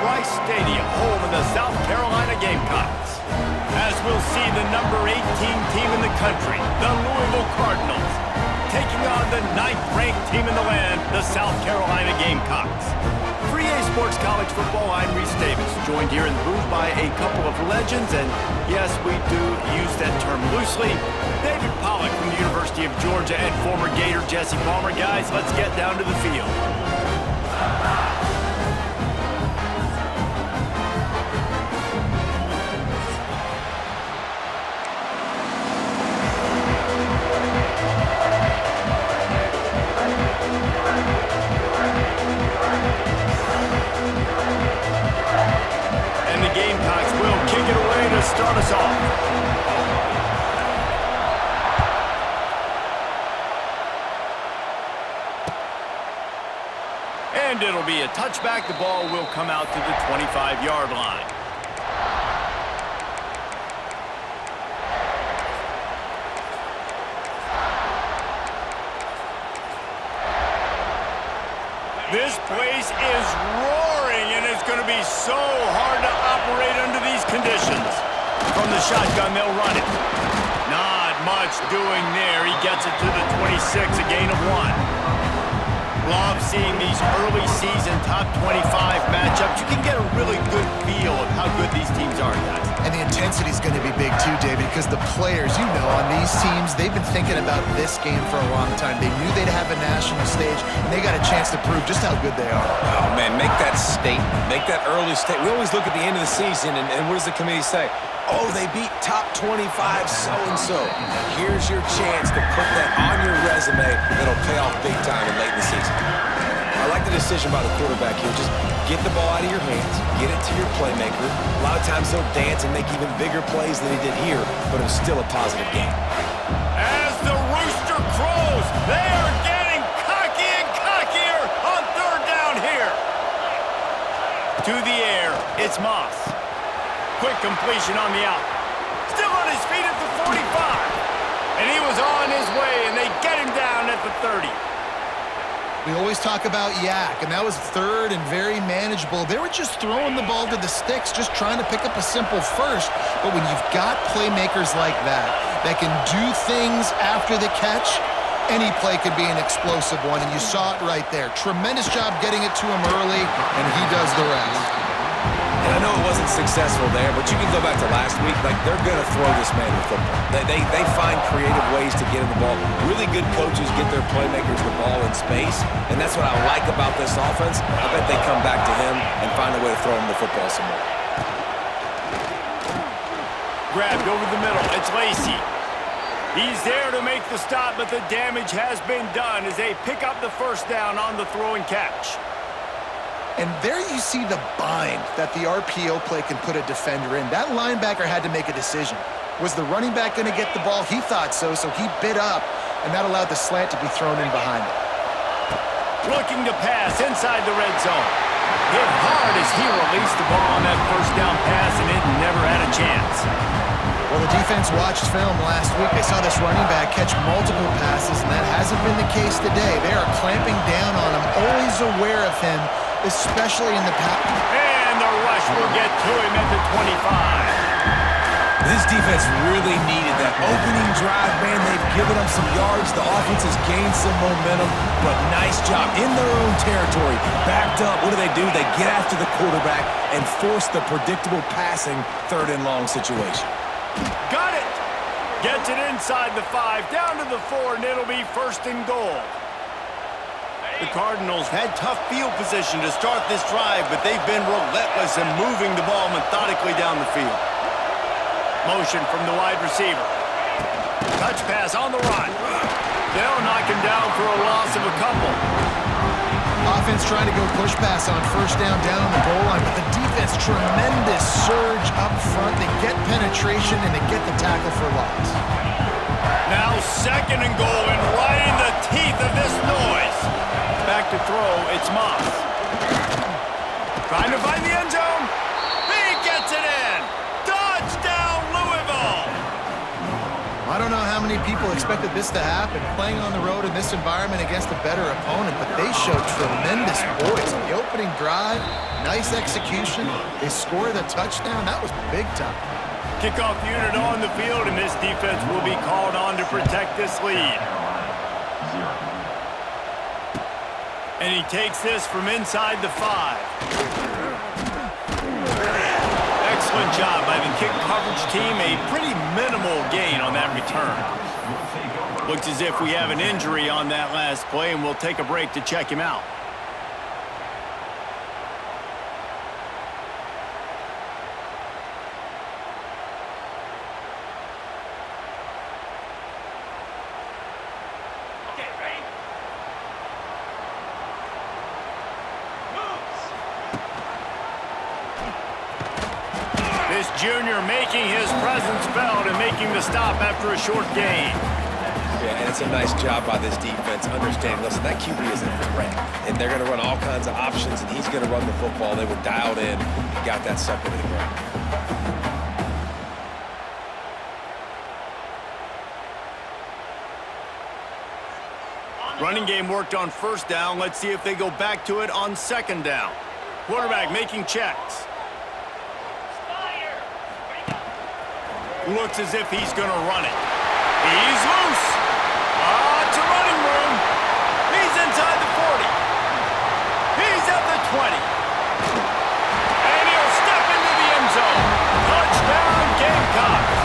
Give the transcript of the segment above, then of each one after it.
Rice Stadium, home of the South Carolina Gamecocks. As we'll see the number 18 team in the country, the Louisville Cardinals, taking on the 9th-ranked team in the land, the South Carolina Gamecocks. For EA Sports College Football, I'm Reese Davis, joined here in the booth by a couple of legends, and yes, we do use that term loosely. David Pollack from the University of Georgia and former Gator Jesse Palmer. Guys, let's get down to the field. Start us off. And it'll be a touchback. The ball will come out to the 25-yard line. This place is roaring, and it's going to be so hard to operate under these conditions. From the shotgun, they'll run it. Not much doing there. He gets it to the 26, a gain of 1. Love seeing these early season top 25 matchups. You can get a really good feel of how good these teams are, guys. And the intensity is going to be big too, David, because the players, you know, on these teams, they've been thinking about this game for a long time. They knew they'd have a national stage, and they got a chance to prove just how good they are. Oh, man, make that statement. Make that early statement. We always look at the end of the season, and what does the committee say? Oh, they beat top 25 so-and-so. Here's your chance to put that on your resume that'll pay off big time late in the season. I like the decision by the quarterback here. Just get the ball out of your hands, get it to your playmaker. A lot of times he'll dance and make even bigger plays than he did here, but it was still a positive game. As the rooster crows, they are getting cocky and cockier on 3rd down here. To the air, it's Moss. Quick completion on the out. Still on his feet at the 45. And he was on his way, and they get him down at the 30. We always talk about Yak, and that was 3rd and very manageable. They were just throwing the ball to the sticks, just trying to pick up a simple first. But when you've got playmakers like that can do things after the catch, any play could be an explosive one, and you saw it right there. Tremendous job getting it to him early, and he does the rest. And I know it wasn't successful there, but you can go back to last week. Like, they're going to throw this man the football. They find creative ways to get him the ball. Really good coaches get their playmakers the ball in space, and that's what I like about this offense. I bet they come back to him and find a way to throw him the football some more. Grabbed over the middle. It's Lacey. He's there to make the stop, but the damage has been done as they pick up the 1st down on the throw and catch. And there you see the bind that the RPO play can put a defender in. That linebacker had to make a decision. Was the running back going to get the ball? He thought so, so he bit up, and that allowed the slant to be thrown in behind him. Looking to pass inside the red zone. Hit hard as he released the ball on that 1st down pass, and it never had a chance. Well, the defense watched film last week. They saw this running back catch multiple passes, and that hasn't been the case today. They are clamping down on him, always aware of him, especially in the pass. And the rush will get to him at the 25. This defense really needed that opening drive, man. They've given them some yards. The offense has gained some momentum, but nice job in their own territory. Backed up. What do? They get after the quarterback and force the predictable passing 3rd and long situation. Got it. Gets it inside the 5, down to the 4, and it'll be 1st and goal. The Cardinals had tough field position to start this drive, but they've been relentless in moving the ball methodically down the field. Motion from the wide receiver. Touch pass on the run. They'll knock him down for a loss of a couple. Offense trying to go push pass on 1st down on the goal line, but the defense, tremendous surge up front. They get penetration, and they get the tackle for loss. Now 2nd and goal, and right in the teeth of this noise. Back to throw, it's Moss. Trying to find the end zone. He gets it in. Touchdown, Louisville. I don't know how many many people expected this to happen, playing on the road in this environment against a better opponent, but they showed tremendous poise. The opening drive, nice execution. They scored a touchdown. That was big time. Kickoff unit on the field, and this defense will be called on to protect this lead. And he takes this from inside the 5. Excellent job by the kick coverage team. A pretty minimal gain on that return. Looks as if we have an injury on that last play, and we'll take a break to check him out. This junior making his presence felt and making the stop after a short gain. Yeah, and it's a nice job by this defense. Understand, listen, that QB is a threat, and they're going to run all kinds of options, and he's going to run the football. They were dialed in and got that sucker to the ground. Running game worked on first down. Let's see if they go back to it on second down. Quarterback making checks. Looks as if he's going to run it. He's loose. It's a running room. He's inside the 40. He's at the 20. And he'll step into the end zone. Touchdown, Gamecocks.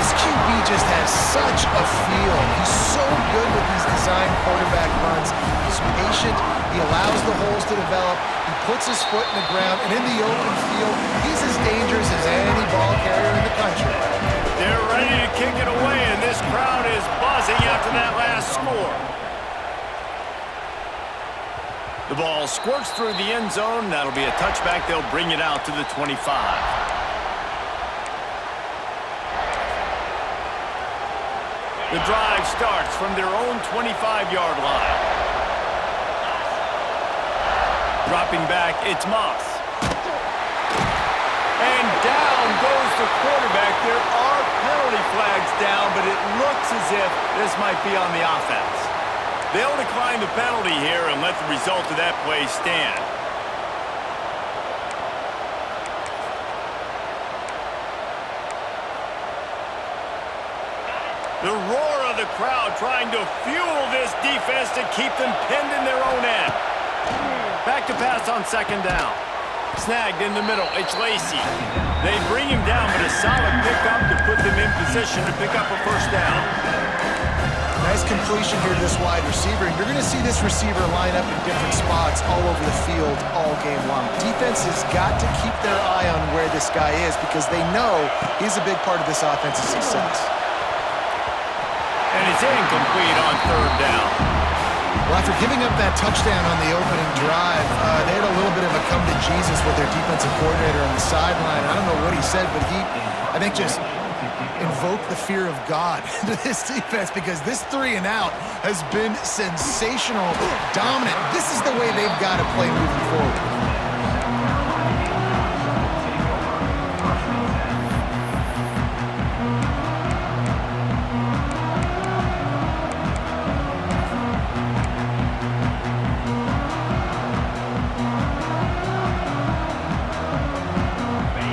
This QB just has such a feel. He's so good with these design quarterback runs. He's patient. He allows the holes to develop. He puts his foot in the ground. And in the open field, he's as dangerous as any ball carrier in the country. They're ready to kick it away, and this crowd is buzzing after that last score. The ball squirts through the end zone. That'll be a touchback. They'll bring it out to the 25. The drive starts from their own 25-yard line. Dropping back, it's Moss. And down goes the quarterback. There are penalty flags down, but it looks as if this might be on the offense. They'll decline the penalty here and let the result of that play stand. The roar of the crowd trying to fuel this defense to keep them pinned in their own end. Back to pass on second down. Snagged in the middle, it's Lacy. They bring him down, but a solid pickup to put them in position to pick up a first down. Nice completion here to this wide receiver. And you're going to see this receiver line up in different spots all over the field all game long. Defense has got to keep their eye on where this guy is because they know he's a big part of this offensive success. And it's incomplete on third down. Well, after giving up that touchdown on the opening drive, they had a little bit of a come to Jesus with their defensive coordinator on the sideline. I don't know what he said, but he, I think, just invoked the fear of God into this defense because this 3 and out has been sensational, dominant. This is the way they've got to play moving forward.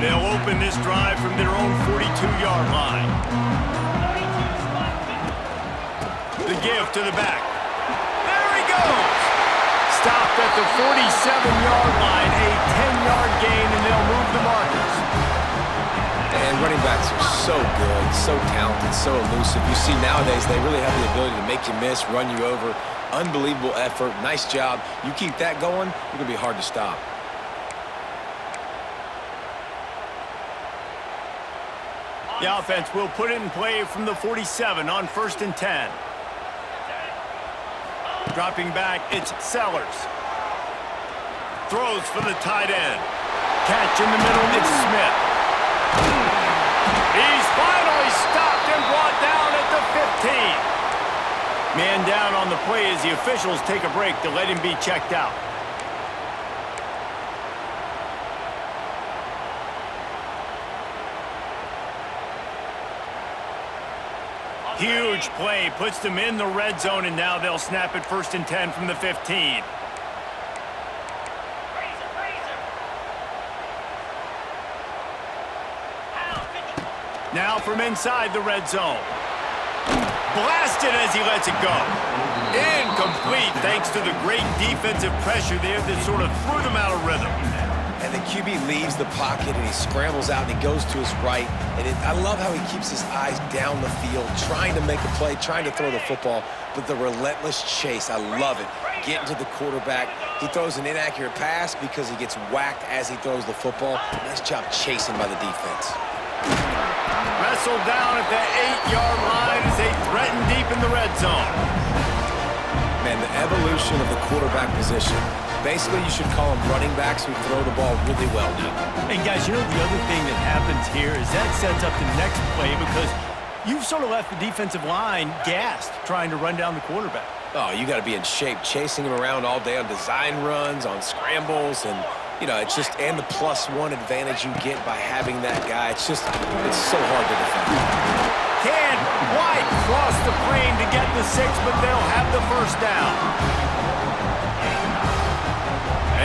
They'll open this drive from their own 42-yard line. The give to the back. There he goes! Stopped at the 47-yard line, a 10-yard gain, and they'll move the markers. And running backs are so good, so talented, so elusive. You see nowadays they really have the ability to make you miss, run you over. Unbelievable effort, nice job. You keep that going, you're going to be hard to stop. The offense will put it in play from the 47 on 1st and 10. Dropping back, it's Sellers. Throws for the tight end. Catch in the middle, it's Smith. He's finally stopped and brought down at the 15. Man down on the play as the officials take a break to let him be checked out. Huge play, puts them in the red zone, and now they'll snap it 1st and 10 from the 15. Now from inside the red zone. Blasted as he lets it go. Incomplete thanks to the great defensive pressure there that sort of threw them out of rhythm. And the QB leaves the pocket and he scrambles out and he goes to his right. And I love how he keeps his eyes down the field, trying to make a play, trying to throw the football, but the relentless chase, I love it. Getting to the quarterback. He throws an inaccurate pass because he gets whacked as he throws the football. Nice job chasing by the defense. Wrestled down at the 8-yard line as they threaten deep in the red zone. Man, the evolution of the quarterback position. Basically, you should call them running backs who throw the ball really well now. And guys, you know the other thing that happens here is that sets up the next play because you've sort of left the defensive line gassed trying to run down the quarterback. Oh, you got to be in shape, chasing him around all day on design runs, on scrambles, and you know, it's just, and the +1 advantage you get by having that guy. It's so hard to defend. Can't quite cross the plane to get the 6, but they'll have the 1st down.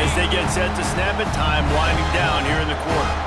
As they get set to snap it, time winding down here in the quarter.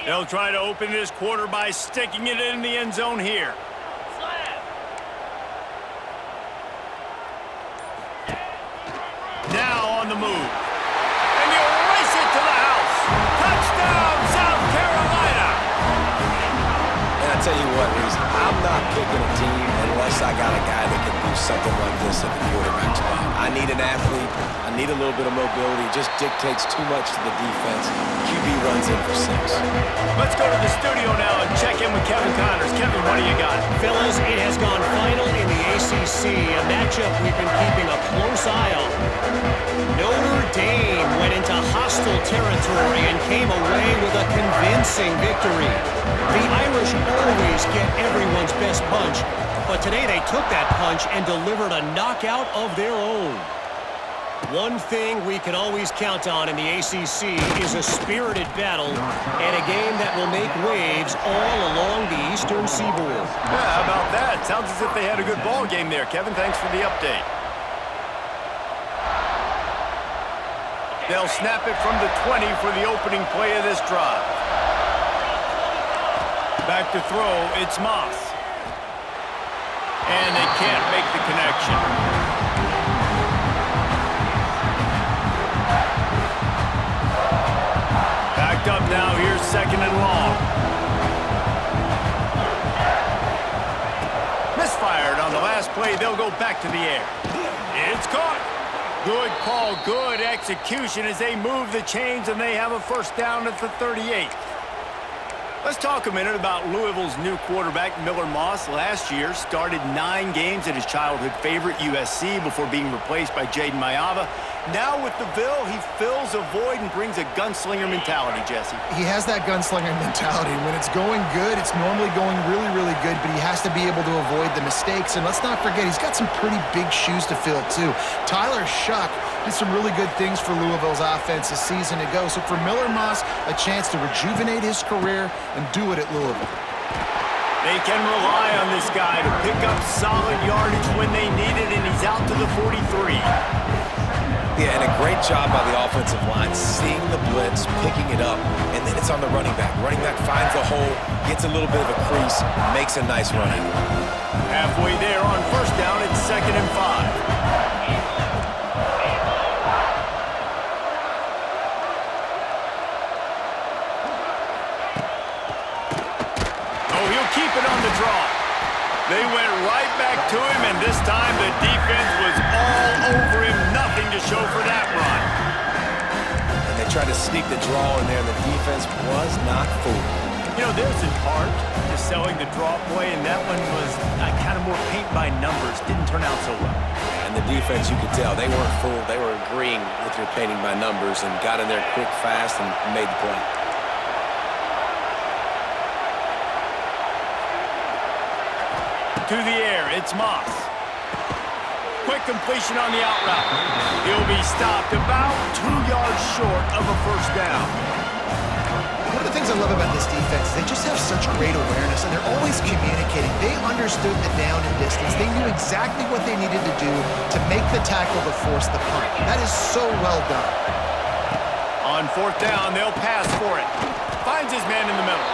They'll try to open this quarter by sticking it in the end zone here. Now on the move. And he'll race it to the house. Touchdown, South Carolina! And I tell you what, Reese, I'm not picking a team unless I got a guy that can do something like this at the quarterback spot. I need an athlete. I need a little bit of mobility. It just dictates too much to the defense. QB runs in for 6. Let's go to the studio now and check in with Kevin Connors. Kevin, what do you got? Fellas, it has gone final in the ACC, a matchup we've been keeping a close eye on. Notre Dame went into hostile territory and came away with a convincing victory. The Irish always get everyone's best punch, but today they took that punch and delivered a knockout of their own. One thing we can always count on in the ACC is a spirited battle and a game that will make waves all along the Eastern Seaboard. Yeah, how about that? Sounds as if they had a good ball game there. Kevin, thanks for the update. They'll snap it from the 20 for the opening play of this drive. Back to throw, it's Moss. And they can't make the connection. Backed up now, here's 2nd and long. Misfired on the last play, they'll go back to the air. It's caught. Good call, good execution as they move the chains and they have a 1st down at the 38. Let's talk a minute about Louisville's new quarterback, Miller Moss. Last year, started 9 games at his childhood favorite, USC, before being replaced by Jaden Mayava. Now with the Ville, he fills a void and brings a gunslinger mentality, Jesse. He has that gunslinger mentality. When it's going good, it's normally going really, really good, but he has to be able to avoid the mistakes. And let's not forget, he's got some pretty big shoes to fill, too. Tyler Shuck did some really good things for Louisville's offense a season ago. So for Miller Moss, a chance to rejuvenate his career and do it at Louisville. They can rely on this guy to pick up solid yardage when they need it, and he's out to the 43. Yeah, and a great job by the offensive line, seeing the blitz, picking it up, and then it's on the running back. Running back finds a hole, gets a little bit of a crease, makes a nice run out. Halfway there on 1st down, it's 2nd and 5. Keep it on the draw. They went right back to him, and this time the defense was all over him. Nothing to show for that run. And they tried to sneak the draw in there, and the defense was not fooled. You know, there's an art to selling the draw play, and that one was kind of more paint by numbers. Didn't turn out so well. And the defense, you could tell, they weren't fooled. They were agreeing with your painting by numbers and got in there quick, fast, and made the play. To the air, it's Moss. Quick completion on the out route. He'll be stopped about 2 yards short of a first down. One of the things I love about this defense is they just have such great awareness, and they're always communicating. They understood the down and distance. They knew exactly what they needed to do to make the tackle to force the punt. That is so well done. On fourth down, they'll pass for it. Finds his man in the middle.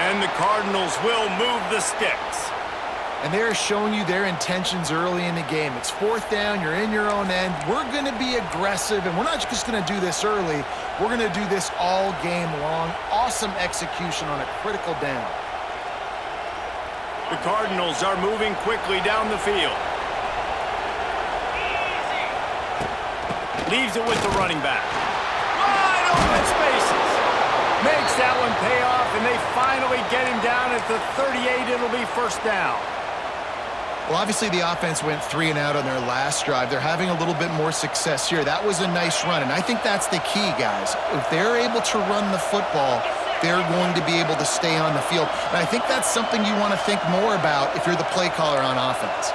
And the Cardinals will move the sticks. And they're showing you their intentions early in the game. It's fourth down, you're in your own end. We're going to be aggressive, and we're not just going to do this early. We're going to do this all game long. Awesome execution on a critical down. The Cardinals are moving quickly down the field. Leaves it with the running back. Wide open spaces. Makes that one pay off, and they finally get him down at the 38. It'll be first down. Well, obviously the offense went 3 and out on their last drive. They're having a little bit more success here. That was a nice run, and I think that's the key, guys. If they're able to run the football, they're going to be able to stay on the field. And I think that's something you want to think more about if you're the play caller on offense.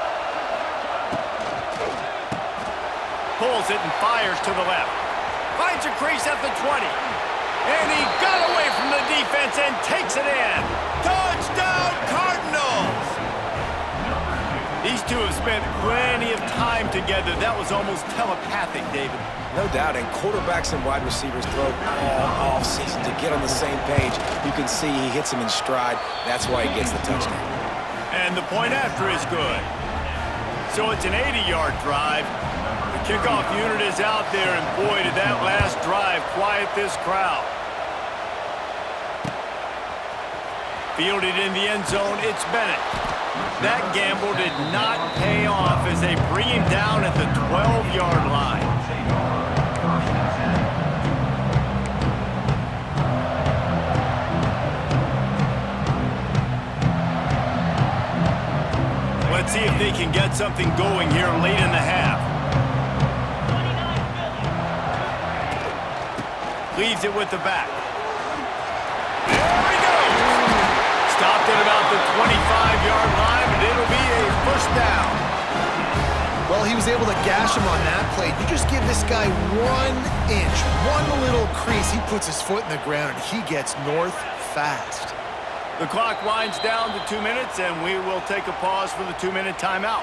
Pulls it and fires to the left. Finds a crease at the 20. And he got away from the defense and takes it in. Touchdown, Cardinals! These two have spent plenty of time together. That was almost telepathic, David. No doubt, and quarterbacks and wide receivers throw all offseason to get on the same page. You can see he hits him in stride. That's why he gets the touchdown. And the point after is good. So it's an 80-yard drive. The kickoff unit is out there, and boy, did that last drive quiet this crowd. Fielded in the end zone, it's Bennett. That gamble did not pay off as they bring him down at the 12-yard line. Let's see if they can get something going here late in the half. Leaves it with the back. There he goes! Stopped at about the 25-yard line, but it'll be a first down. Well, he was able to gash him on that play. You just give this guy 1 inch, one little crease. He puts his foot in the ground, and he gets north fast. The clock winds down to 2 minutes, and we will take a pause for the 2-minute timeout.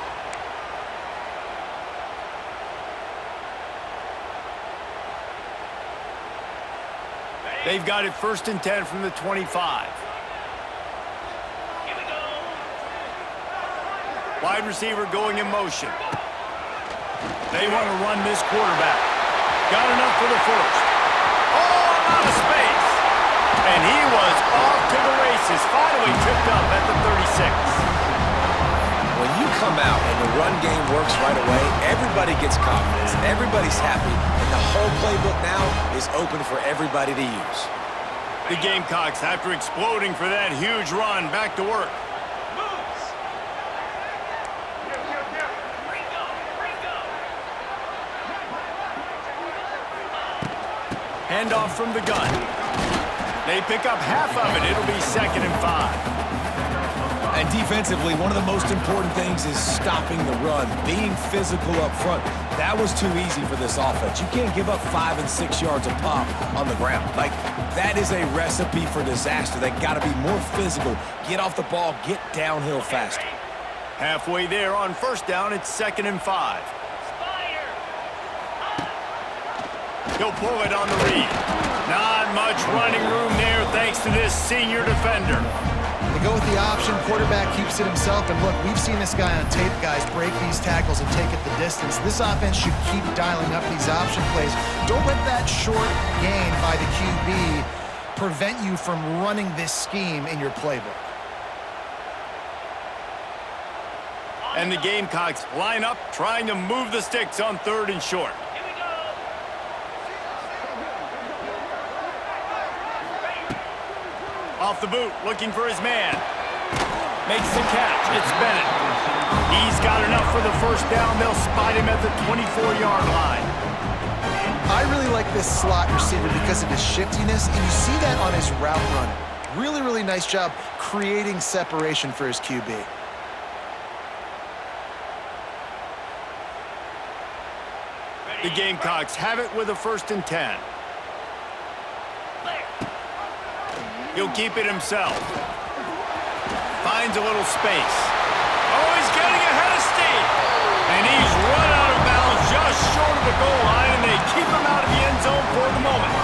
They've got it 1st and 10 from the 25. Wide receiver going in motion. They want to run this quarterback. Got enough for the first. Oh, out of space. And he was off to the races. Finally tripped up at the 36. When you come out and the run game works right away, everybody gets confidence. Everybody's happy. And the whole playbook now is open for everybody to use. The Gamecocks, after exploding for that huge run, back to work. Handoff from the gun. They pick up half of it. It'll be 2nd and 5. And defensively, one of the most important things is stopping the run, being physical up front. That was too easy for this offense. You can't give up 5 and 6 yards a pop on the ground. Like, that is a recipe for disaster. They got to be more physical, get off the ball, get downhill faster. Halfway there on first down, it's 2nd and 5. He'll pull it on the read. Not much running room there thanks to this senior defender. They go with the option. Quarterback keeps it himself. And look, we've seen this guy on tape, guys, break these tackles and take it the distance. This offense should keep dialing up these option plays. Don't let that short gain by the QB prevent you from running this scheme in your playbook. And the Gamecocks line up, trying to move the sticks on 3rd and short. Off the boot, looking for his man. Makes the catch. It's Bennett. He's got enough for the first down. They'll spot him at the 24-yard line. I really like this slot receiver because of his shiftiness, and you see that on his route run. Really, really nice job creating separation for his QB. The Gamecocks have it with a 1st and 10. He'll keep it himself. Finds a little space. Oh, he's getting ahead of steam. And he's run out of bounds just short of the goal line, and they keep him out of the end zone for the moment.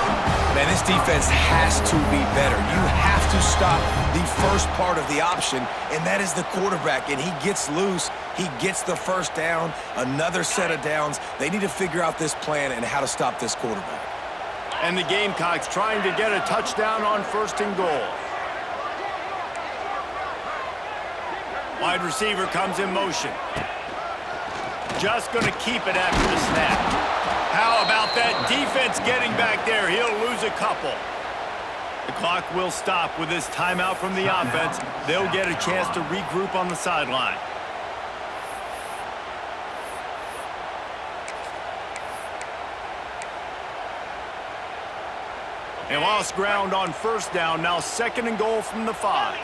Man, this defense has to be better. You have to stop the first part of the option, and that is the quarterback. And he gets loose. He gets the first down, another set of downs. They need to figure out this plan and how to stop this quarterback. And the Gamecocks trying to get a touchdown on 1st and goal. Wide receiver comes in motion. Just going to keep it after the snap. How about that defense getting back there? He'll lose a couple. The clock will stop with this timeout from the offense. They'll get a chance to regroup on the sideline. They lost ground on 1st down. Now 2nd and goal from the 5.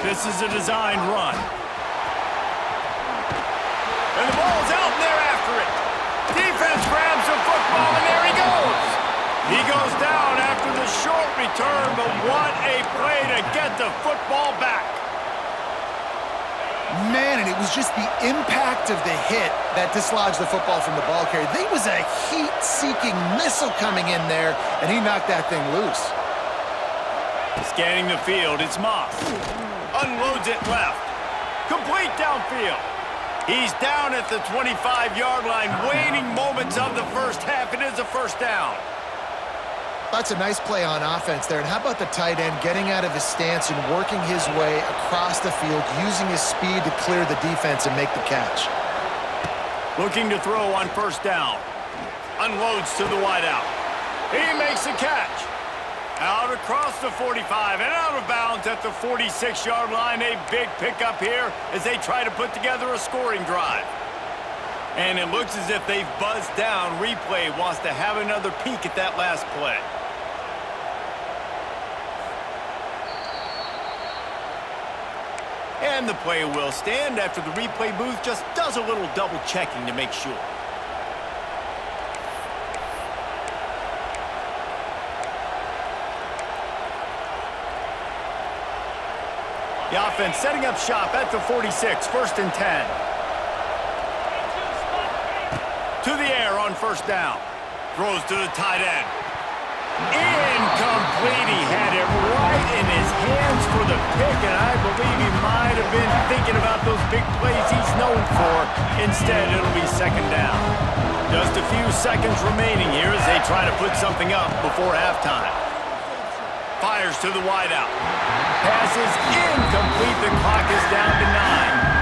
This is a designed run. And the ball's out, and they're after it. Defense grabs the football, and there he goes. He goes down after the short return, but what a play to get the football back. Man, and it was just the impact of the hit that dislodged the football from the ball carrier. There was a heat-seeking missile coming in there, and he knocked that thing loose. Scanning the field, it's Moss. Unloads it left. Complete downfield. He's down at the 25-yard line, waning moments of the first half. It is a 1st down. That's a nice play on offense there. And how about the tight end getting out of his stance and working his way across the field, using his speed to clear the defense and make the catch. Looking to throw on 1st down. Unloads to the wideout. He makes the catch. Out across the 45 and out of bounds at the 46-yard line. A big pickup here as they try to put together a scoring drive. And it looks as if they've buzzed down. Replay wants to have another peek at that last play. And the play will stand after the replay booth just does a little double checking to make sure. The offense setting up shop at the 46, 1st and 10. To the air on 1st down. Throws to the tight end. Incomplete. He had it right in his hands for the pick, and I believe he might have been thinking about those big plays he's known for. Instead, it'll be 2nd down. Just a few seconds remaining here as they try to put something up before halftime. Fires to the wideout. Pass is incomplete. The clock is down to 9.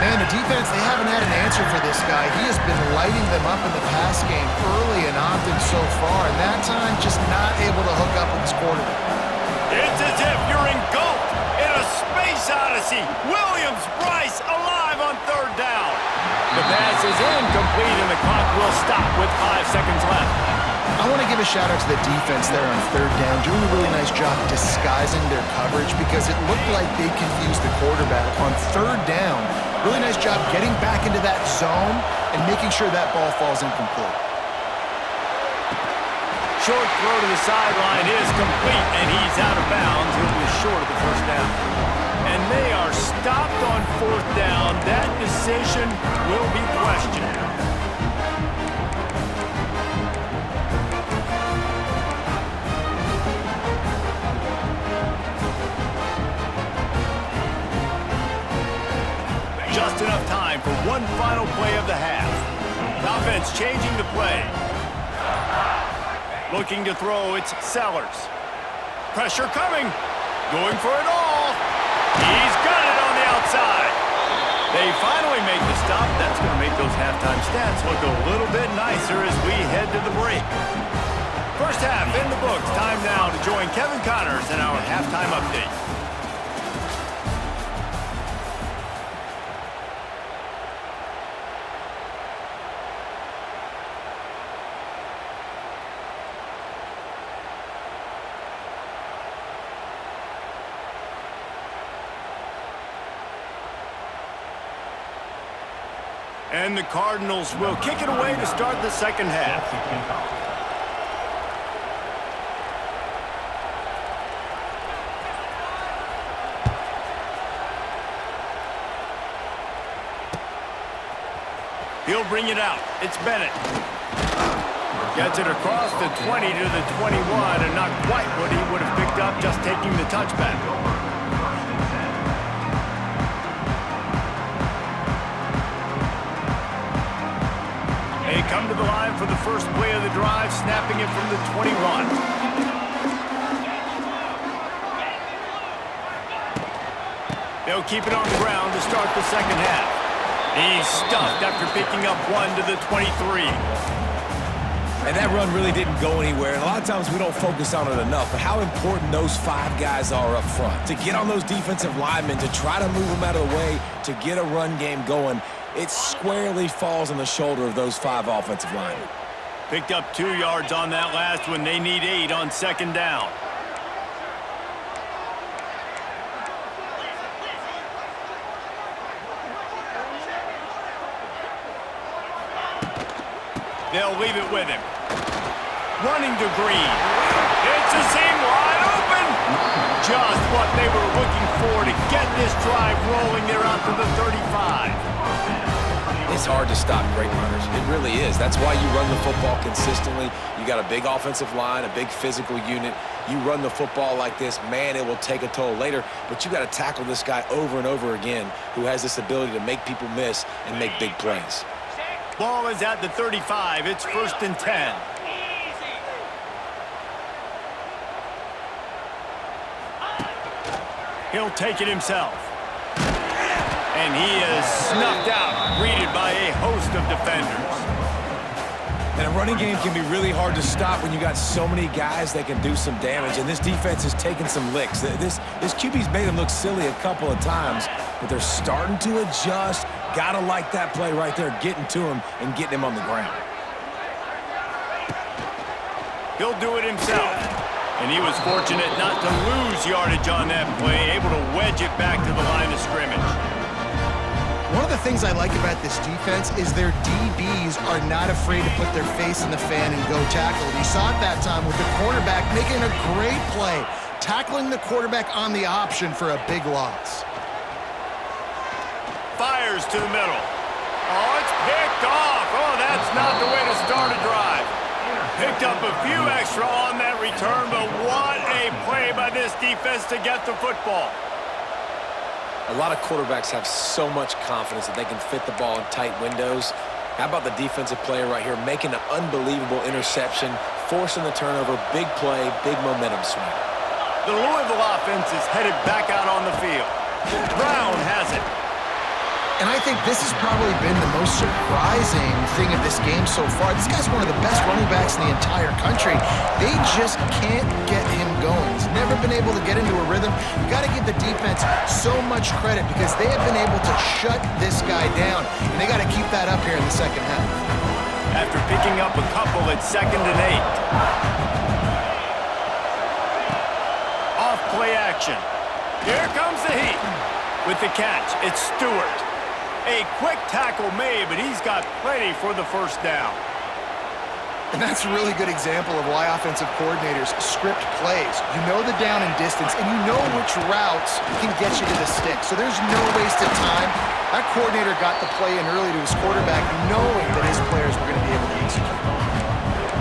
Man, the defense, they haven't had an answer for this guy. He has been lighting them up in the pass game early and often so far, and that time just not able to hook up with his quarterback. It's as if you're engulfed in a space odyssey. Williams Brice alive on 3rd down. The pass is incomplete, and the clock will stop with 5 seconds left. I want to give a shout out to the defense there on 3rd down, doing a really nice job disguising their coverage because it looked like they confused the quarterback on 3rd down. Really nice job getting back into that zone and making sure that ball falls incomplete. Short throw to the sideline is complete, and he's out of bounds. He'll be short of the 1st down. And they are stopped on 4th down. That decision will be questioned. Just enough time for one final play of the half. Offense changing the play. Looking to throw, it's Sellers. Pressure coming. Going for it all. He's got it on the outside. They finally make the stop. That's going to make those halftime stats look a little bit nicer as we head to the break. First half in the books. Time now to join Kevin Connors in our halftime update. And the Cardinals will kick it away to start the second half. He'll bring it out. It's Bennett. Gets it across the 20 to the 21, and not quite what he would have picked up just taking the touchback. They come to the line for the first play of the drive, snapping it from the 21. They'll keep it on the ground to start the second half. He's stuffed after picking up 1 to the 23. And that run really didn't go anywhere. And a lot of times we don't focus on it enough, but how important those 5 guys are up front. To get on those defensive linemen, to try to move them out of the way, to get a run game going, it squarely falls on the shoulder of those 5 offensive linemen. Picked up 2 yards on that last one. They need 8 on second down. They'll leave it with him. Running to Green. It's a seam wide open. Just what they were looking for to get this drive rolling. They're out to the 35. It's hard to stop great runners. It really is. That's why you run the football consistently. You got a big offensive line, a big physical unit. You run the football like this, man, it will take a toll later. But you got to tackle this guy over and over again who has this ability to make people miss and make big plays. Ball is at the 35. It's 1st and 10. He'll take it himself. And he is snuffed out, greeted by a host of defenders. And a running game can be really hard to stop when you got so many guys that can do some damage. And this defense has taken some licks. This QB's made them look silly a couple of times, but they're starting to adjust. Gotta like that play right there, getting to him and getting him on the ground. He'll do it himself. And he was fortunate not to lose yardage on that play, able to wedge it back to the line of scrimmage. One of the things I like about this defense is their DBs are not afraid to put their face in the fan and go tackle. You saw it that time with the cornerback making a great play, tackling the quarterback on the option for a big loss. Fires to the middle. Oh, it's picked off. Oh, that's not the way to start a drive. Picked up a few extra on that return, but what a play by this defense to get the football. A lot of quarterbacks have so much confidence that they can fit the ball in tight windows. How about the defensive player right here making an unbelievable interception, forcing the turnover, big play, big momentum swing. The Louisville offense is headed back out on the field. Brown has it. And I think this has probably been the most surprising thing of this game so far. This guy's one of the best running backs in the entire country. They just can't get him going. He's never been able to get into a rhythm. You got to give the defense so much credit because they have been able to shut this guy down. And they got to keep that up here in the second half. After picking up a couple, it's 2nd and 8. Off play action. Here comes the heat. With the catch, it's Stewart. A quick tackle made, but he's got plenty for the first down. And that's a really good example of why offensive coordinators script plays. You know the down and distance, and you know which routes can get you to the stick. So there's no wasted time. That coordinator got the play in early to his quarterback, knowing that his players were going to be able to execute.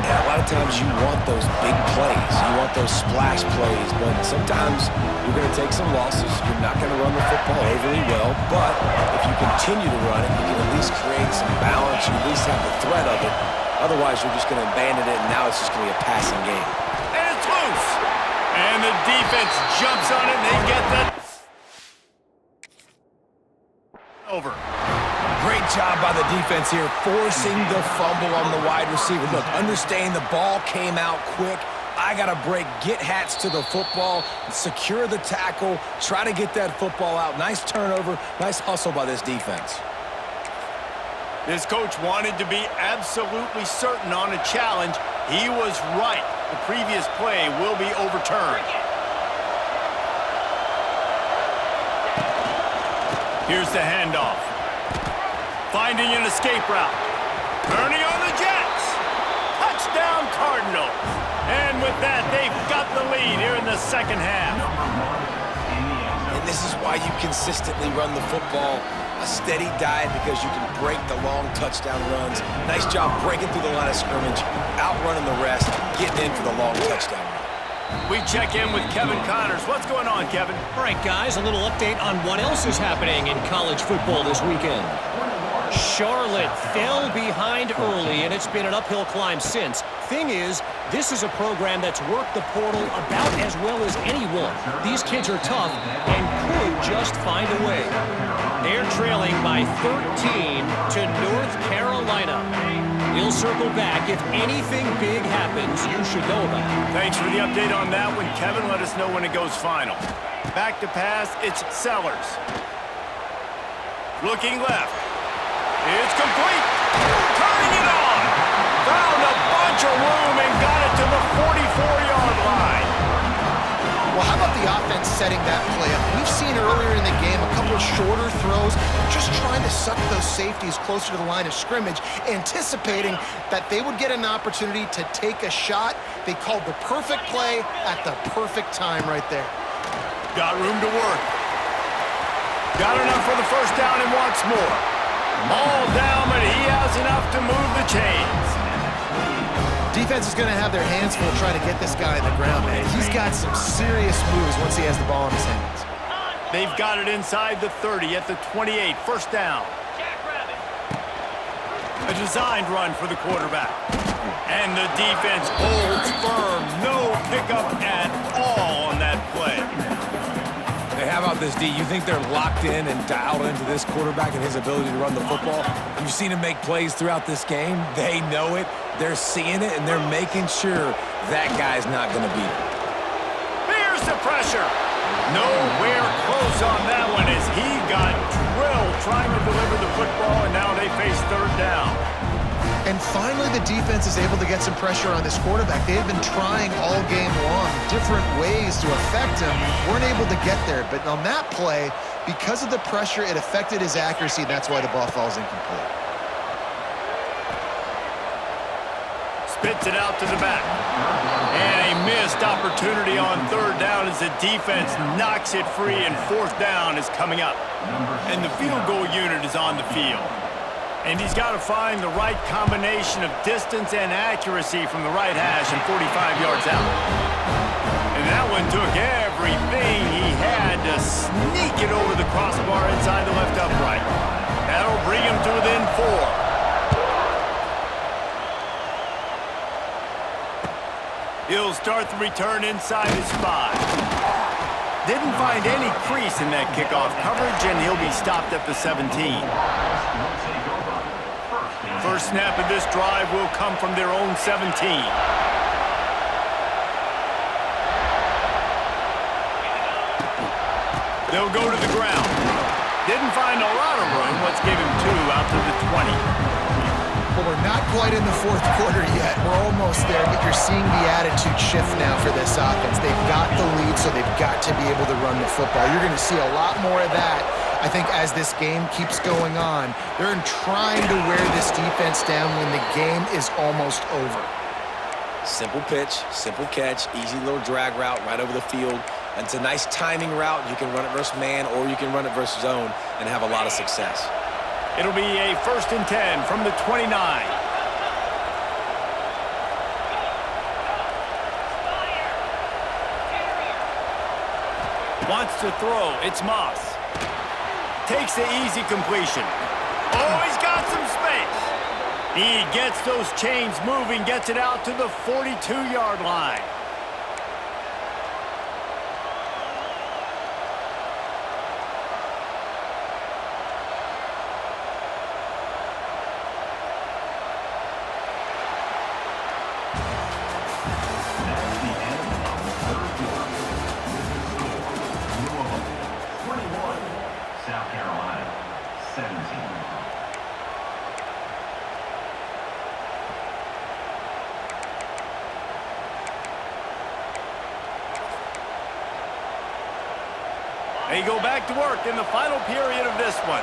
And a lot of times you want those big plays. You want those splash plays, but sometimes you're going to take some losses. You're not going to run the football overly well, but if you continue to run it, you can at least create some balance. You at least have the threat of it. Otherwise, you're just going to abandon it, and now it's just going to be a passing game. And it's loose. And the defense jumps on it, and they get that. job by the defense here, forcing the fumble on the wide receiver. Look, understand the ball came out quick. I got to break, get Hats to the football, secure the tackle, try to get that football out. Nice turnover, nice hustle by this defense. This coach wanted to be absolutely certain on a challenge. He was right. The previous play will be overturned. Here's the handoff. Finding an escape route. Turning on the Jets. Touchdown Cardinals. And with that, they've got the lead here in the second half. And this is why you consistently run the football. A steady diet because you can break the long touchdown runs. Nice job breaking through the line of scrimmage, outrunning the rest, getting in for the long touchdown run. We check in with Kevin Connors. What's going on, Kevin? All right, guys, a little update on what else is happening in college football this weekend. Charlotte fell behind early, and it's been an uphill climb since. Thing is, this is a program that's worked the portal about as well as anyone. These kids are tough and could just find a way. They're trailing by 13 to North Carolina. We'll circle back. If anything big happens, you should know about it. Thanks for the update on that one, Kevin. Let us know when it goes final. Back to pass, it's Sellers. Looking left. It's complete. Turning it on. Found a bunch of room and got it to the 44-yard line. Well, how about the offense setting that play up? We've seen earlier in the game a couple of shorter throws, just trying to suck those safeties closer to the line of scrimmage, anticipating that they would get an opportunity to take a shot. They called the perfect play at the perfect time right there. Got room to work. Got enough for the first down and wants more. All down, but he has enough to move the chains. Defense is going to have their hands full trying to get this guy in the ground, man. He's got some serious moves once he has the ball in his hands. They've got it inside the 30 at the 28. First down. A designed run for the quarterback. And the defense holds firm. No pickup at all on that play. Hey, how about this, D? You think they're locked in and dialed into this quarterback and his ability to run the football? You've seen him make plays throughout this game. They know it. They're seeing it, and they're making sure that guy's not going to beat him. Here's the pressure. Nowhere close on that one as he got drilled trying to deliver the football, and now they face third down. And finally, the defense is able to get some pressure on this quarterback. They had been trying all game long, different ways to affect him, weren't able to get there. But on that play, because of the pressure, it affected his accuracy. That's why the ball falls incomplete. Spits it out to the back. And a missed opportunity on third down as the defense knocks it free, and fourth down is coming up. And the field goal unit is on the field. And he's got to find the right combination of distance and accuracy from the right hash and 45 yards out. And that one took everything he had to sneak it over the crossbar inside the left upright. That'll bring him to within 4. He'll start the return inside his 5. Didn't find any crease in that kickoff coverage, and he'll be stopped at the 17. First snap of this drive will come from their own 17. They'll go to the ground. Didn't find a lot of room. Let's give him 2 out to the 20. Well, we're not quite in the fourth quarter yet. We're almost there, but you're seeing the attitude shift now for this offense. They've got the lead, so they've got to be able to run the football. You're going to see a lot more of that, I think, as this game keeps going on. They're trying to wear this defense down when the game is almost over. Simple pitch, simple catch, easy little drag route right over the field. And it's a nice timing route. You can run it versus man, or you can run it versus zone and have a lot of success. It'll be a 1st and 10 from the 29. Wants to throw. It's Moss. Takes the easy completion. Oh, he's got some space. He gets those chains moving, gets it out to the 42-yard line. They go back to work in the final period of this one.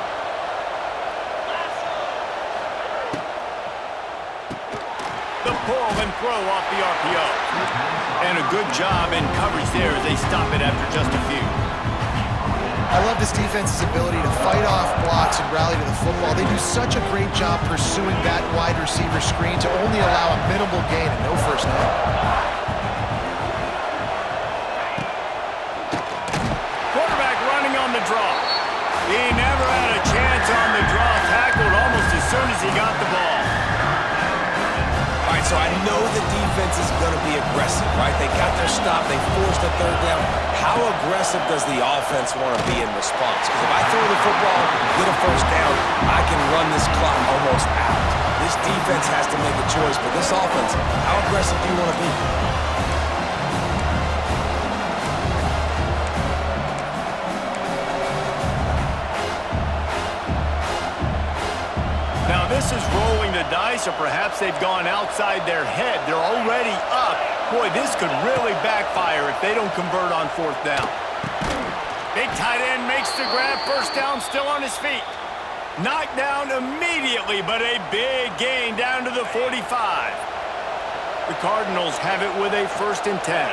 The pull and throw off the RPO. And a good job in coverage there as they stop it after just a few. I love this defense's ability to fight off blocks and rally to the football. They do such a great job pursuing that wide receiver screen to only allow a minimal gain and no first down. Quarterback running on the draw. He never had a chance on the draw. Tackled almost as soon as he got the ball. All right, so I know the defense is going to be aggressive, right? They got their stop. They forced a third down. How aggressive does the offense want to be in response? Because if I throw the football, get a first down, I can run this clock almost out. This defense has to make a choice, but this offense, how aggressive do you want to be? Now this is rolling the dice, or perhaps they've gone outside their head. They're already up. Boy, this could really backfire if they don't convert on fourth down. Big tight end makes the grab. First down, still on his feet. Knocked down immediately, but a big gain down to the 45. The Cardinals have it with a 1st and 10.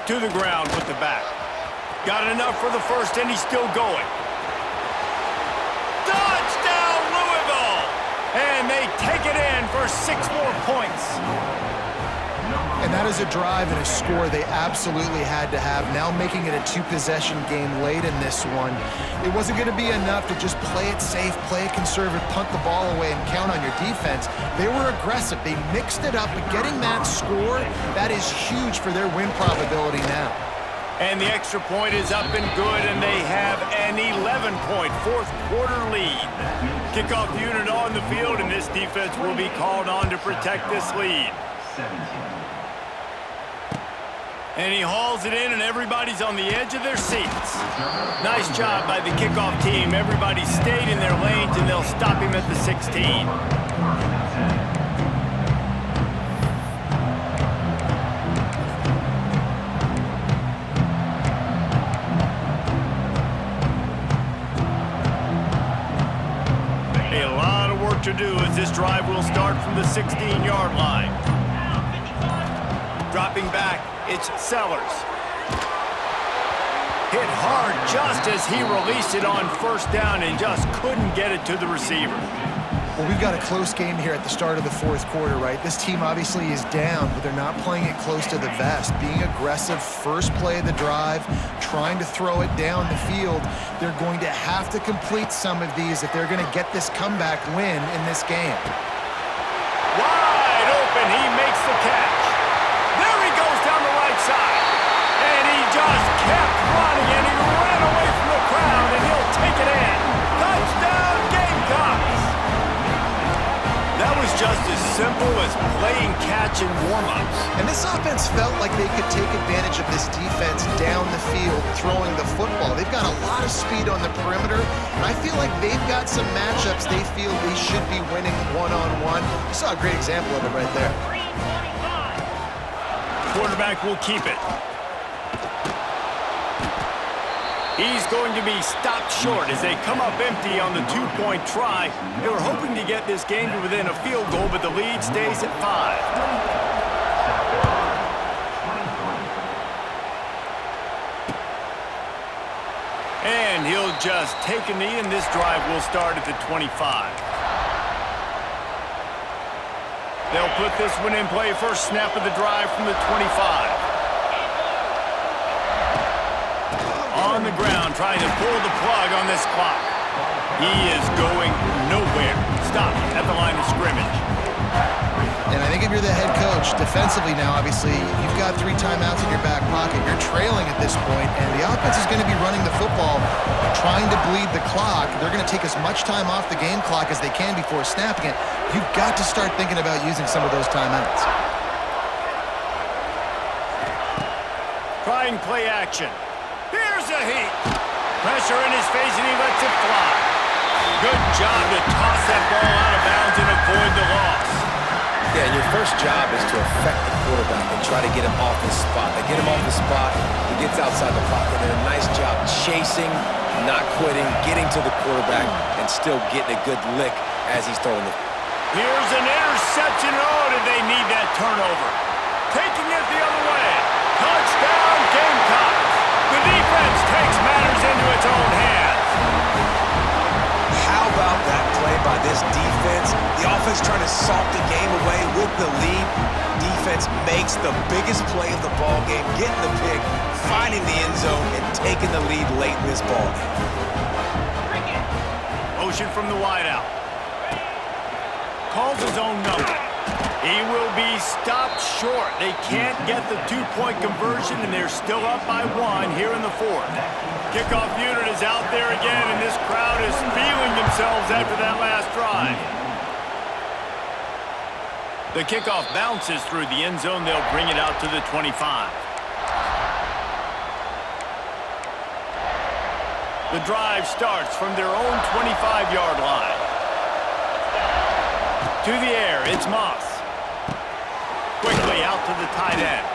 To the ground with the back. Got enough for the first, and he's still going. Touchdown, Louisville! And they take it in for 6 more points. And that is a drive and a score they absolutely had to have. Now making it a 2-possession game late in this one. It wasn't going to be enough to just play it safe, play it conservative, punt the ball away, and count on your defense. They were aggressive. They mixed it up, but getting that score, that is huge for their win probability now. And the extra point is up and good, and they have an 11-point fourth-quarter lead. Kickoff unit on the field, and this defense will be called on to protect this lead. And he hauls it in, and everybody's on the edge of their seats. Nice job by the kickoff team. Everybody stayed in their lanes, and they'll stop him at the 16. A lot of work to do as this drive will start from the 16-yard line. Dropping back, it's Sellers. Hit hard just as he released it on first down and just couldn't get it to the receiver. Well, we've got a close game here at the start of the fourth quarter, right? This team obviously is down, but they're not playing it close to the vest. Being aggressive, first play of the drive, trying to throw it down the field. They're going to have to complete some of these if they're going to get this comeback win in this game. Wide open, he makes the catch. There he goes down the right side. And he just kept running, and he ran away from the crowd, and he'll take it in. Touchdown, Gamecocks! That was just as simple as playing catch in warm-ups. And this offense felt like they could take advantage of this defense down the field throwing the football. They've got a lot of speed on the perimeter, and I feel like they've got some matchups they feel they should be winning one-on-one. You saw a great example of it right there. Quarterback will keep it. He's going to be stopped short as they come up empty on the 2-point try. They were hoping to get this game to within a field goal, but the lead stays at 5. And he'll just take a knee, and this drive will start at the 25. They'll put this one in play. First snap of the drive from the 25. On the ground, trying to pull the plug on this clock. He is going nowhere. Stop at the line of scrimmage. And I think if you're the head coach, defensively now, obviously, you've got 3 timeouts in your back pocket. You're trailing at this point, and the offense is going to be running the football, trying to bleed the clock. They're going to take as much time off the game clock as they can before snapping it. You've got to start thinking about using some of those timeouts. Trying play action. Here's a heat. Pressure in his face, and he lets it fly. Good job to toss that ball out of bounds and avoid the loss. Yeah, and your first job is to affect the quarterback and try to get him off his spot. They get him off the spot, he gets outside the pocket, and a nice job chasing, not quitting, getting to the quarterback, and still getting a good lick as he's throwing it. Here's an interception. Oh, did they need that turnover? Taking it the other way. Touchdown, Gamecocks. The defense takes matters into its own hands. How about that play by this defense? The offense trying to salt the game away with the lead. Defense makes the biggest play of the ball game, getting the pick, finding the end zone, and taking the lead late in this ball game. Motion from the wideout. Calls his own number. He will be stopped short. They can't get the two-point conversion, and they're still up by 1 here in the 4th. Kickoff unit is out there again, and this crowd is feeling themselves after that last drive. The kickoff bounces through the end zone. They'll bring it out to the 25. The drive starts from their own 25-yard line. To the air, it's Moss. Quickly out to the tight end.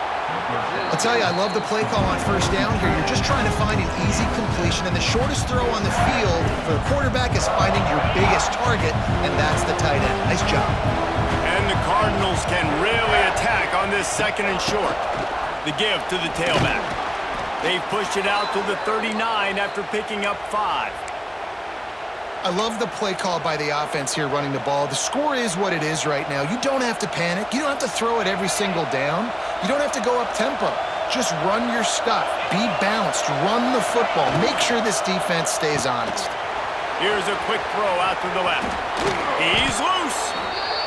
I'll tell you, I love the play call on first down here. You're just trying to find an easy completion, and the shortest throw on the field for the quarterback is finding your biggest target, and that's the tight end. Nice job. And the Cardinals can really attack on this 2nd and short. The give to the tailback. They've pushed it out to the 39 after picking up 5. I love the play call by the offense here running the ball. The score is what it is right now. You don't have to panic. You don't have to throw it every single down. You don't have to go up tempo. Just run your stuff. Be balanced. Run the football. Make sure this defense stays honest. Here's a quick throw out to the left. He's loose.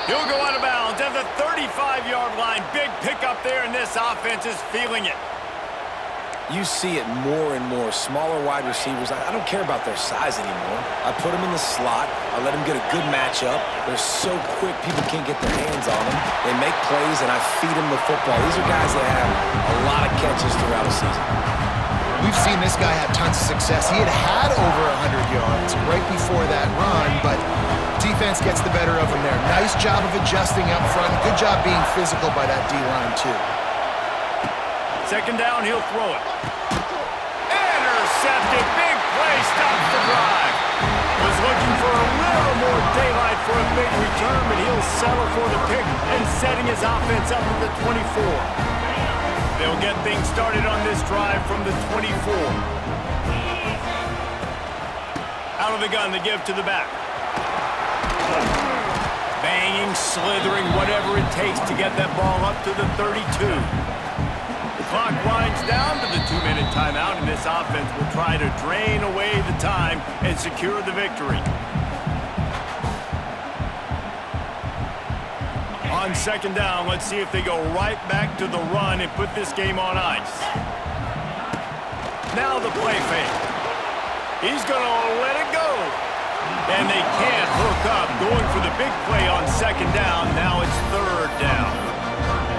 He'll go out of bounds at the 35-yard line. Big pickup there, and this offense is feeling it. You see it more and more. Smaller wide receivers. I don't care about their size anymore. I put them in the slot. I let them get a good matchup. They're so quick, people can't get their hands on them. They make plays, and I feed them the football. These are guys that have a lot of catches throughout a season. We've seen this guy have tons of success. He had over 100 yards right before that run, but defense gets the better of him there. Nice job of adjusting up front. Good job being physical by that D-line, too. 2nd down, he'll throw it. Intercepted. Big play. Stops the drive. Was looking for a little more daylight for a big return, but he'll settle for the pick and setting his offense up at the 24. They'll get things started on this drive from the 24. Out of the gun, the give to the back. Banging, slithering, whatever it takes to get that ball up to the 32. Clock winds down to the 2-minute timeout, and this offense will try to drain away the time and secure the victory. On 2nd down, let's see if they go right back to the run and put this game on ice. Now the play fake. He's going to let it go. And they can't hook up, going for the big play on 2nd down. Now it's 3rd down.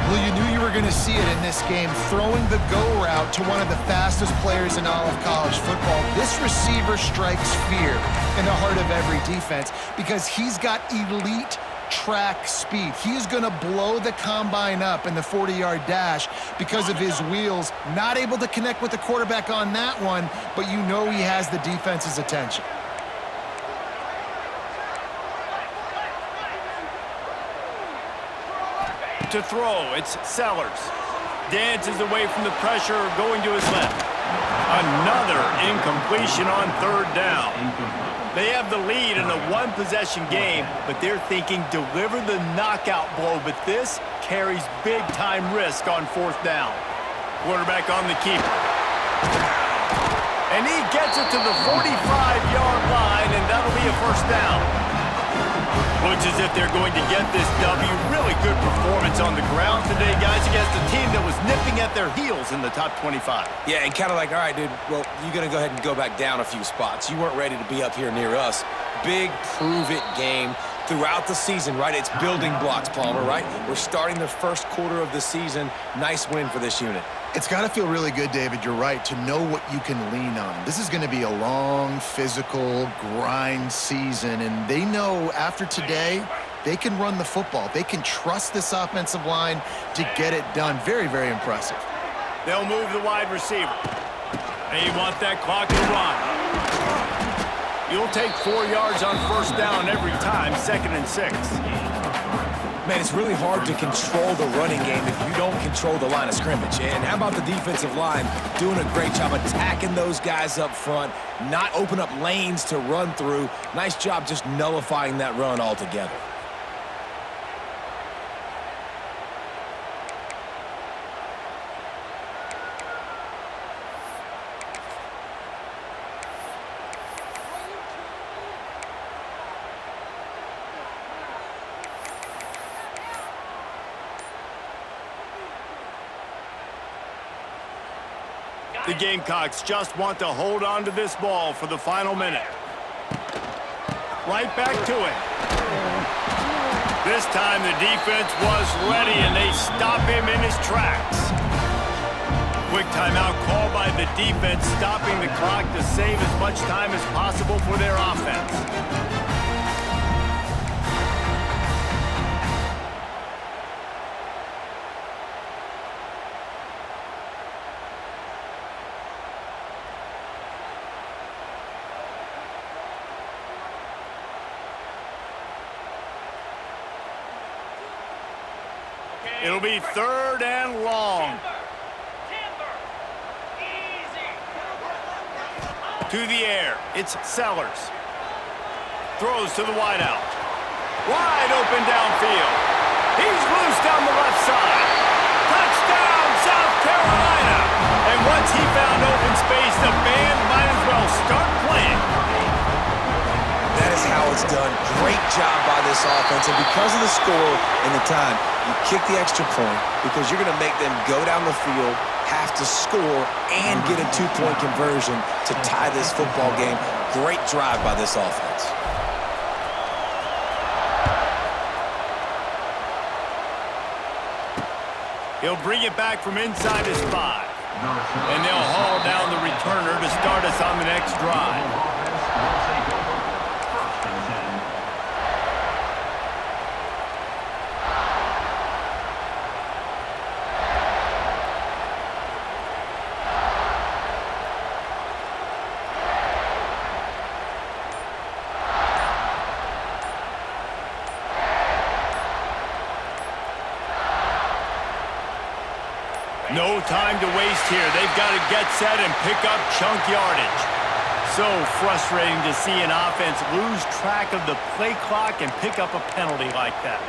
Well, you knew you were going to see it in this game, throwing the go route to one of the fastest players in all of college football. This receiver strikes fear in the heart of every defense because he's got elite track speed. He's going to blow the combine up in the 40-yard dash because of his wheels. Not able to connect with the quarterback on that one, but you know he has the defense's attention. To throw, it's Sellers. Dances away from the pressure, going to his left. Another incompletion on 3rd down. They have the lead in a one-possession game, but they're thinking deliver the knockout blow, but this carries big-time risk on 4th down. Quarterback on the keeper. And he gets it to the 45-yard line, and that'll be a 1st down. Looks as if they're going to get this W. Really good performance on the ground today, guys, against a team that was nipping at their heels in the top 25. Yeah, and kind of like, all right, dude, well, you're going to go ahead and go back down a few spots. You weren't ready to be up here near us. Big prove-it game throughout the season, right? It's building blocks, Palmer, right? We're starting the 1st quarter of the season. Nice win for this unit. It's got to feel really good, David. You're right, to know what you can lean on. This is going to be a long, physical, grind season, and they know after today, they can run the football. They can trust this offensive line to get it done. Very, very impressive. They'll move the wide receiver. They want that clock to run. You'll take 4 yards on first down every time, 2nd and 6. Man, it's really hard to control the running game if you don't control the line of scrimmage. And how about the defensive line doing a great job attacking those guys up front, not open up lanes to run through. Nice job just nullifying that run altogether. The Gamecocks just want to hold on to this ball for the final minute. Right back to it. This time the defense was ready and they stop him in his tracks. Quick timeout called by the defense, stopping the clock to save as much time as possible for their offense. It'll be 3rd and long. To the air, it's Sellers. Throws to the wideout. Wide open downfield. He's loose down the left side. Touchdown, South Carolina. And once he found open space, the band might as well start playing. That is how it's done. Great job by this offense. And because of the score and the time, you kick the extra point because you're going to make them go down the field, have to score, and get a 2-point conversion to tie this football game. Great drive by this offense. He'll bring it back from inside his 5. And they'll haul down the returner to start us on the next drive. No time to waste here. They've got to get set and pick up chunk yardage. So frustrating to see an offense lose track of the play clock and pick up a penalty like that.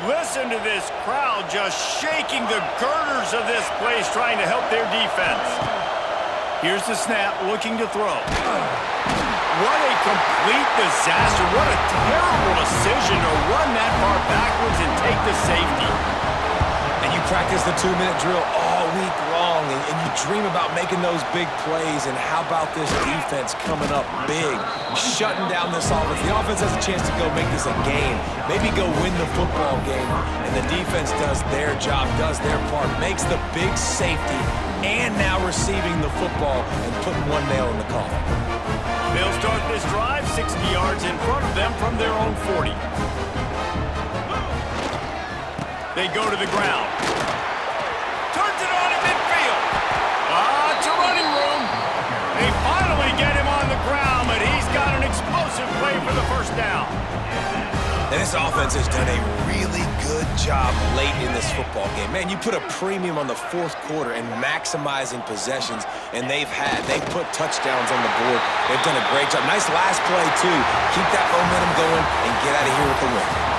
Listen to this crowd just shaking the girders of this place, trying to help their defense. Here's the snap, looking to throw. What a complete disaster. What a terrible decision to run that far backwards and take the safety. And you practice the 2-minute drill all week long, and you dream about making those big plays, and how about this defense coming up big, shutting down this offense. The offense has a chance to go make this a game, maybe go win the football game, and the defense does their job, does their part, makes the big safety, and now receiving the football and putting one nail in the coffin. They'll start this drive 60 yards in front of them from their own 40. They go to the ground. Turns it on in midfield. It's a running room. They finally get him on the ground, but he's got an explosive play for the first down. And this offense has done a really good job late in this football game. Man, you put a premium on the 4th quarter and maximizing possessions, and they've put touchdowns on the board. They've done a great job. Nice last play, too. Keep that momentum going and get out of here with the win.